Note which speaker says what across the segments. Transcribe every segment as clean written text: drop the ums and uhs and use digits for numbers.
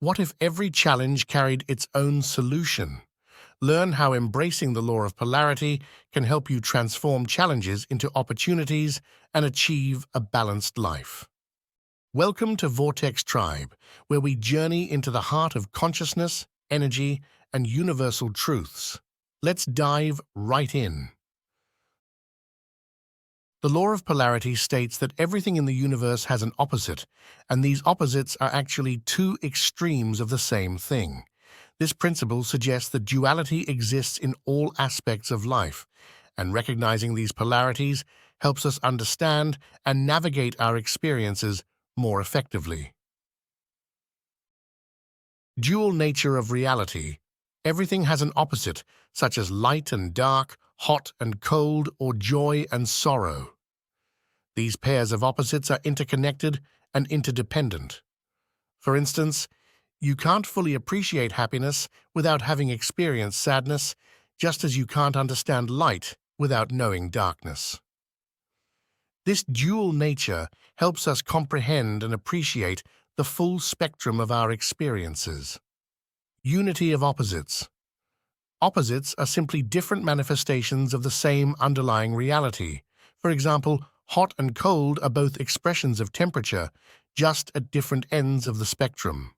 Speaker 1: What if every challenge carried its own solution? Learn how embracing the law of polarity can help you transform challenges into opportunities and achieve a balanced life. Welcome to Vortex Tribe, where we journey into the heart of consciousness, energy, and universal truths. Let's dive right in. The law of polarity states that everything in the universe has an opposite, and these opposites are actually two extremes of the same thing. This principle suggests that duality exists in all aspects of life, and recognizing these polarities helps us understand and navigate our experiences more effectively. Dual nature of reality. Everything has an opposite, such as light and dark, hot and cold, or joy and sorrow. These pairs of opposites are interconnected and interdependent. For instance, you can't fully appreciate happiness without having experienced sadness, just as you can't understand light without knowing darkness. This dual nature helps us comprehend and appreciate the full spectrum of our experiences. Unity of opposites. Opposites are simply different manifestations of the same underlying reality. For example, hot and cold are both expressions of temperature, just at different ends of the spectrum.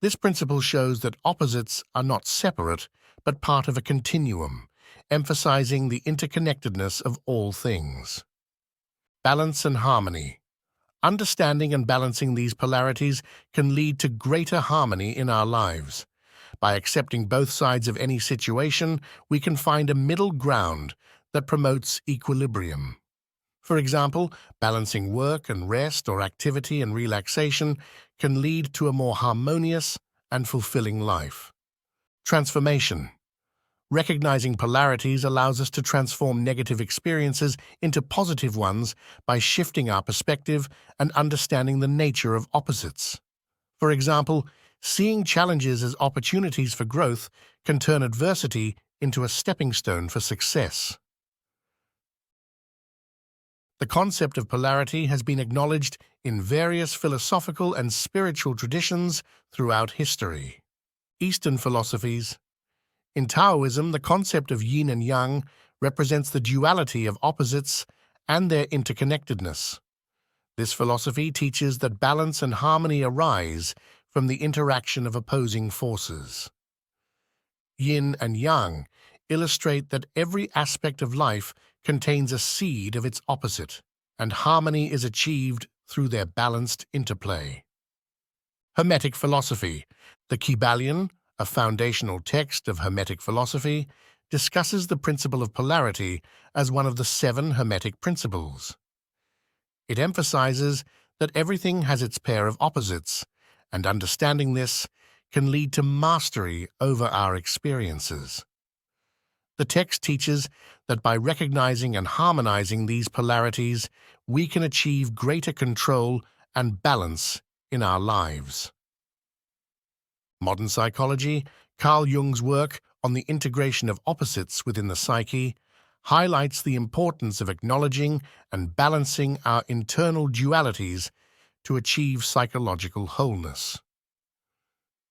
Speaker 1: This principle shows that opposites are not separate, but part of a continuum, emphasizing the interconnectedness of all things. Balance and harmony. Understanding and balancing these polarities can lead to greater harmony in our lives. By accepting both sides of any situation, we can find a middle ground that promotes equilibrium. For example, balancing work and rest or activity and relaxation can lead to a more harmonious and fulfilling life. Transformation. Recognizing polarities allows us to transform negative experiences into positive ones by shifting our perspective and understanding the nature of opposites. For example, seeing challenges as opportunities for growth can turn adversity into a stepping stone for success. The concept of polarity has been acknowledged in various philosophical and spiritual traditions throughout history. Eastern philosophies. In Taoism, the concept of yin and yang represents the duality of opposites and their interconnectedness. This philosophy teaches that balance and harmony arise from the interaction of opposing forces. Yin and yang illustrate that every aspect of life contains a seed of its opposite, and harmony is achieved through their balanced interplay. Hermetic philosophy. The Kybalion, a foundational text of Hermetic philosophy, discusses the principle of polarity as one of the 7 Hermetic principles. It emphasizes that everything has its pair of opposites, and understanding this can lead to mastery over our experiences. The text teaches that by recognizing and harmonizing these polarities, we can achieve greater control and balance in our lives. Modern psychology. Carl Jung's work on the integration of opposites within the psyche highlights the importance of acknowledging and balancing our internal dualities to achieve psychological wholeness.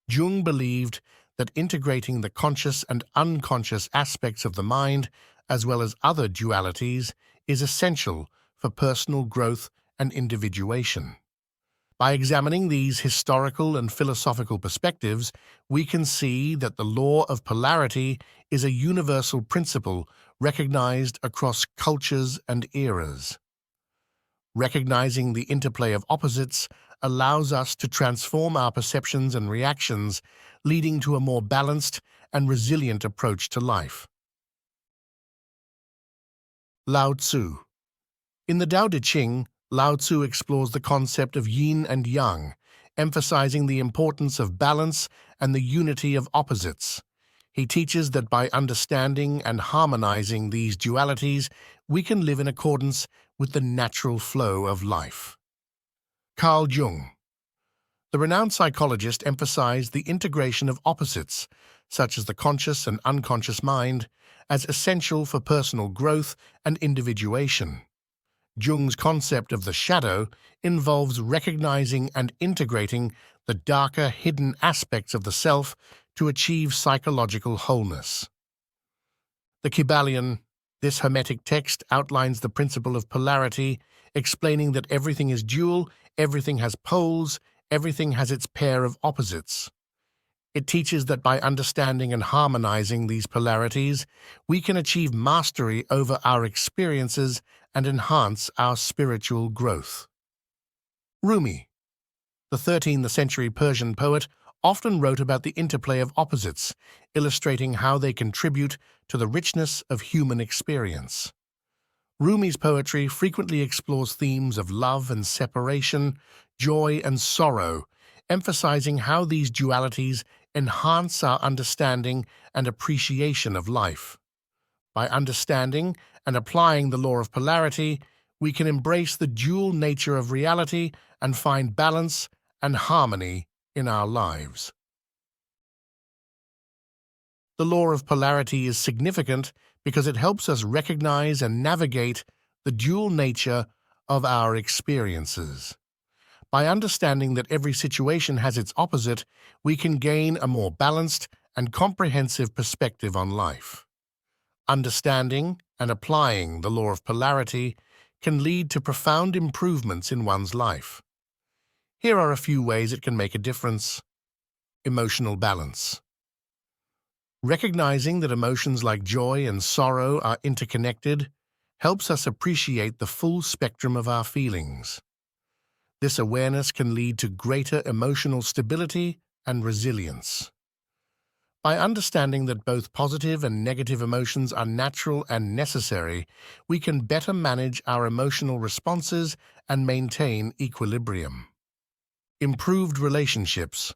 Speaker 1: Jung believed that integrating the conscious and unconscious aspects of the mind, as well as other dualities, is essential for personal growth and individuation. By examining these historical and philosophical perspectives, we can see that the law of polarity is a universal principle recognized across cultures and eras. Recognizing the interplay of opposites allows us to transform our perceptions and reactions, leading to a more balanced and resilient approach to life. Lao Tzu. In the Tao Te Ching, Lao Tzu explores the concept of yin and yang, emphasizing the importance of balance and the unity of opposites. He teaches that by understanding and harmonizing these dualities, we can live in accordance with the natural flow of life. Carl Jung. The renowned psychologist emphasized the integration of opposites, such as the conscious and unconscious mind, as essential for personal growth and individuation. Jung's concept of the shadow involves recognizing and integrating the darker, hidden aspects of the self to achieve psychological wholeness. The Kybalion, this Hermetic text, outlines the principle of polarity, explaining that everything is dual, everything has poles, everything has its pair of opposites. It teaches that by understanding and harmonizing these polarities, we can achieve mastery over our experiences and enhance our spiritual growth. Rumi, the 13th century Persian poet, often wrote about the interplay of opposites, illustrating how they contribute to the richness of human experience. Rumi's poetry frequently explores themes of love and separation, joy and sorrow, emphasizing how these dualities enhance our understanding and appreciation of life. By understanding and applying the law of polarity, we can embrace the dual nature of reality and find balance and harmony in our lives. The law of polarity is significant because it helps us recognize and navigate the dual nature of our experiences. By understanding that every situation has its opposite, we can gain a more balanced and comprehensive perspective on life. Understanding and applying the law of polarity can lead to profound improvements in one's life. Here are a few ways it can make a difference. Emotional balance. Recognizing that emotions like joy and sorrow are interconnected helps us appreciate the full spectrum of our feelings. This awareness can lead to greater emotional stability and resilience. By understanding that both positive and negative emotions are natural and necessary, we can better manage our emotional responses and maintain equilibrium. Improved relationships.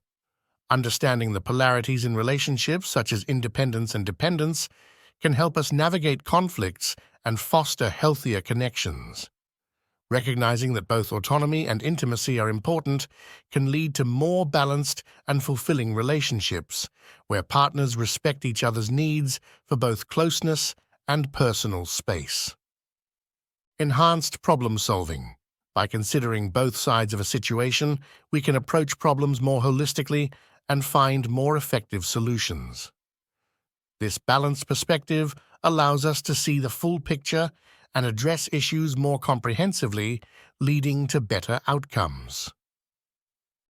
Speaker 1: Understanding the polarities in relationships, such as independence and dependence, can help us navigate conflicts and foster healthier connections. Recognizing that both autonomy and intimacy are important can lead to more balanced and fulfilling relationships, where partners respect each other's needs for both closeness and personal space. Enhanced problem solving. By considering both sides of a situation, we can approach problems more holistically and find more effective solutions. This balanced perspective allows us to see the full picture and address issues more comprehensively, leading to better outcomes.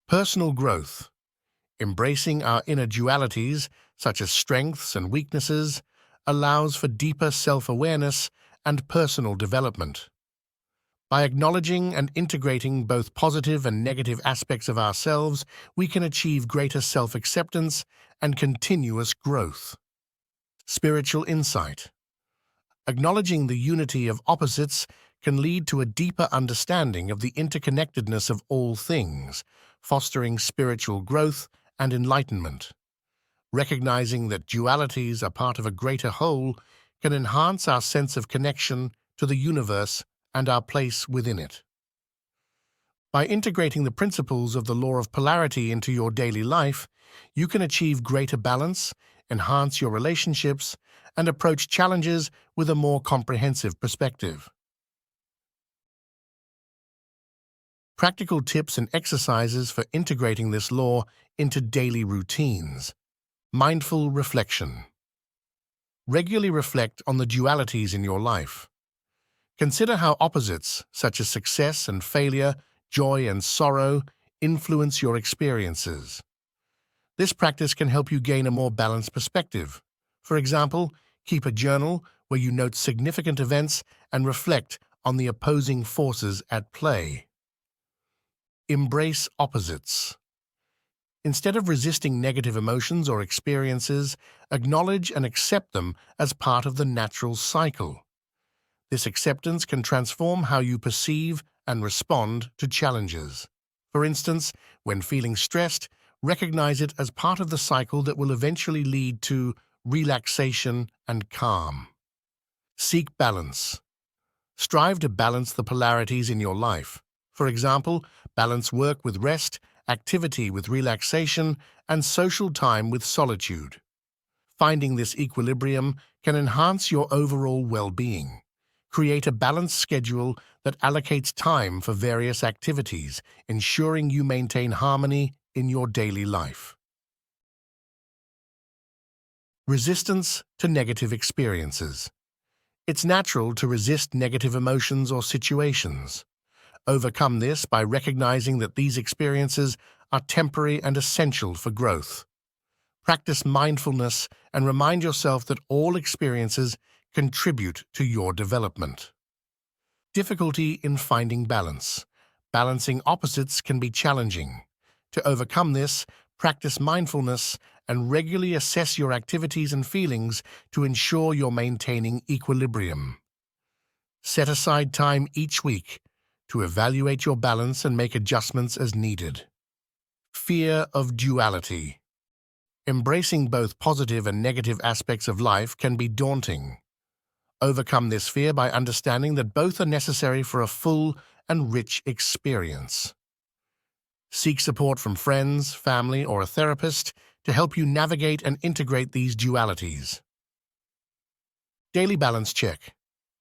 Speaker 1: Personal growth. Embracing our inner dualities, such as strengths and weaknesses, allows for deeper self-awareness and personal development. By acknowledging and integrating both positive and negative aspects of ourselves, we can achieve greater self-acceptance and continuous growth. Spiritual insight. Acknowledging the unity of opposites can lead to a deeper understanding of the interconnectedness of all things, fostering spiritual growth and enlightenment. Recognizing that dualities are part of a greater whole can enhance our sense of connection to the universe and our place within it. By integrating the principles of the law of polarity into your daily life, you can achieve greater balance, enhance your relationships, and approach challenges with a more comprehensive perspective. Practical tips and exercises for integrating this law into daily routines. Mindful reflection. Regularly reflect on the dualities in your life. Consider how opposites, such as success and failure, joy and sorrow, influence your experiences. This practice can help you gain a more balanced perspective. For example, keep a journal where you note significant events and reflect on the opposing forces at play. Embrace opposites. Instead of resisting negative emotions or experiences, acknowledge and accept them as part of the natural cycle. This acceptance can transform how you perceive and respond to challenges. For instance, when feeling stressed, recognize it as part of the cycle that will eventually lead to relaxation and calm. Seek balance. Strive to balance the polarities in your life. For example, balance work with rest, activity with relaxation, and social time with solitude. Finding this equilibrium can enhance your overall well-being, Create a balanced schedule that allocates time for various activities, ensuring you maintain harmony in your daily life. Resistance to negative experiences. It's natural to resist negative emotions or situations. Overcome this by recognizing that these experiences are temporary and essential for growth. Practice mindfulness and remind yourself that all experiences contribute to your development. Difficulty in finding balance. Balancing opposites can be challenging. To overcome this, practice mindfulness and regularly assess your activities and feelings to ensure you're maintaining equilibrium. Set aside time each week to evaluate your balance and make adjustments as needed. Fear of duality. Embracing both positive and negative aspects of life can be daunting. Overcome this fear by understanding that both are necessary for a full and rich experience. Seek support from friends, family, or a therapist to help you navigate and integrate these dualities. Daily balance check.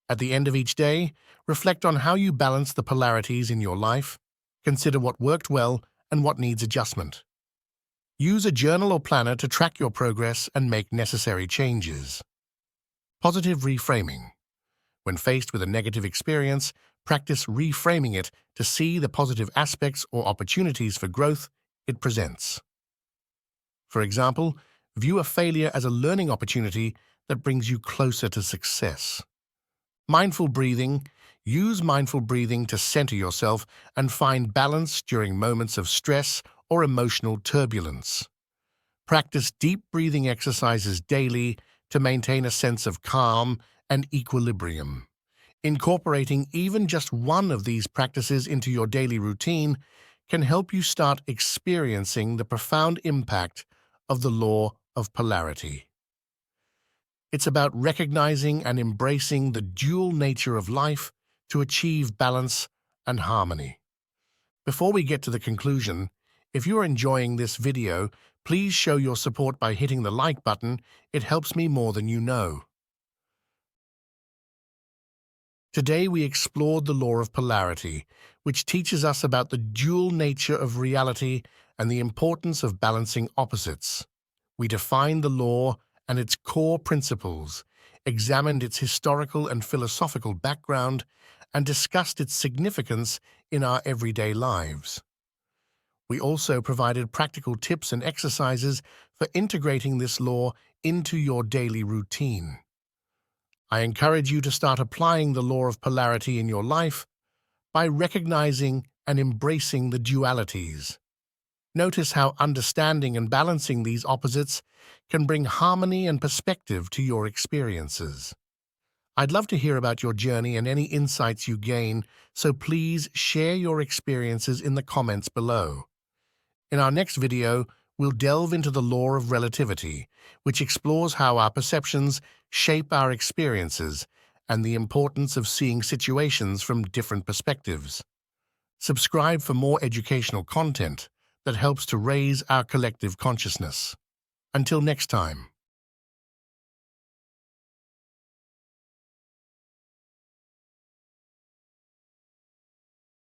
Speaker 1: At the end of each day, reflect on how you balance the polarities in your life. Consider what worked well and what needs adjustment. Use a journal or planner to track your progress and make necessary changes. Positive reframing. When faced with a negative experience, practice reframing it to see the positive aspects or opportunities for growth it presents. For example, view a failure as a learning opportunity that brings you closer to success. Mindful breathing. Use mindful breathing to center yourself and find balance during moments of stress or emotional turbulence. Practice deep breathing exercises daily to maintain a sense of calm and equilibrium. Incorporating even just one of these practices into your daily routine can help you start experiencing the profound impact of the law of polarity. It's about recognizing and embracing the dual nature of life to achieve balance and harmony. Before we get to the conclusion, if you're enjoying this video, please show your support by hitting the like button. It helps me more than you know. Today we explored the law of polarity, which teaches us about the dual nature of reality and the importance of balancing opposites. We defined the law and its core principles, examined its historical and philosophical background, and discussed its significance in our everyday lives. We also provided practical tips and exercises for integrating this law into your daily routine. I encourage you to start applying the law of polarity in your life by recognizing and embracing the dualities. Notice how understanding and balancing these opposites can bring harmony and perspective to your experiences. I'd love to hear about your journey and any insights you gain, so please share your experiences in the comments below. In our next video, we'll delve into the law of relativity, which explores how our perceptions shape our experiences and the importance of seeing situations from different perspectives. Subscribe for more educational content that helps to raise our collective consciousness. Until next time.